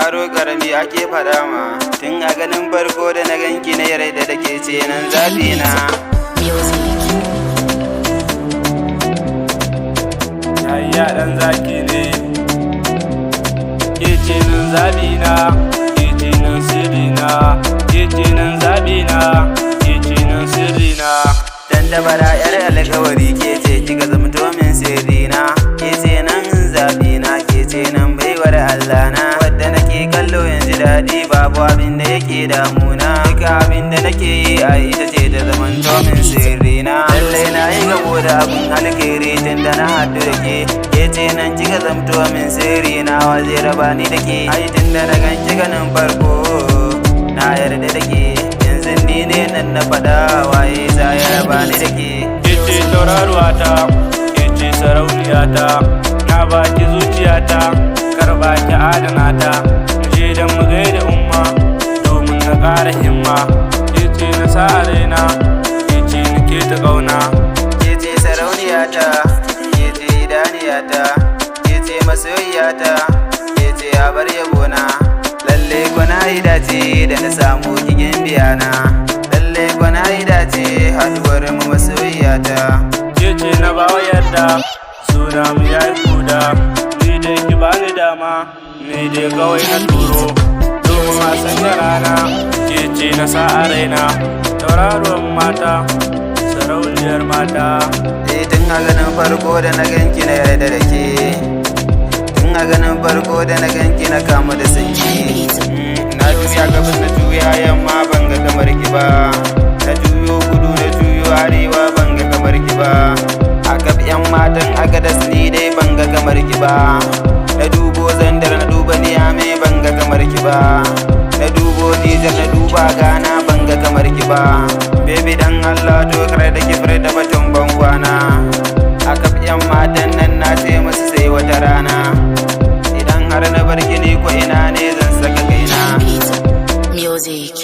yaro karami ake faɗa ma. Tun a ganin farko da na ganki na yarda da ke ce nan zaɓi na. Yayya ɗan zaki ne, ke ce nan zaɓi na, ke ce nan sirri na, ke ce nan zaɓi na, ke ce nan sirri na. Dan da bara yar alƙawari ke ce kika zamto min sirri na. Ke ce nan zaɓi na, ke ce nan baiwar Allah na. Wadda nake kallo yanzu daɗi babu abin da yake damuna. Duka abin da nake yi a ita ce ta zamanto min sirri na. Lallai na yi gabo da abin alkhairi tun da na haɗu da ke. Ke ce nan kika zamto min sirri na, wa zai raba ni da ke. Ai tun da na ganki ganin farko na yarda da ke. Yanzu ni ne nan na faɗa waye za ya raba ni da ke. Ke ce tauraruwata, ke ce sarauniyata, na baki zuciyata, karɓa ki adana ta. Mu je don mu gaida umma, domin na ƙara himma. Ke ce na sa a raina, ke ce nake ta ƙauna. Ke ce sarauniyata, ke ce idaniyata, ke ce masoyiyata, ke ce abar yabona. Lalle kwana yi dace da na samu kigin biyana. Lalle kwana yi dace haduwar mu masoyiyata. Ke ce na bawa yadda, suna mu yayi kuda. Ni dai ki bani dama, ni dai kawai na turo. Domin a sanya rana, ke ce na sa a raina. Tauraruwan mata, sarauniyar mata. Tun a ganin farko da na ganki na yarda da ke. Tun a ganin farko da na ganki na kamu da sanki. Na juya gabas na juya yamma ban ga kamar ki ba. Na juyo kudu na juyo arewa ban ga kamar ki ba. A kaf yan matan agadas ni dai ban ga kamar ki ba. Na dubo zandar na duba niyame ban ga kamar ki ba. Na dubo Niger na duba Ghana ban ga kamar ki ba. Baby dan Allah to kare da ki fure da batun ban kwana. A kaf yan matan nan na ce musu sai wata rana. Idan har na bar ki ni ko ina ne zan saka kaina. Music.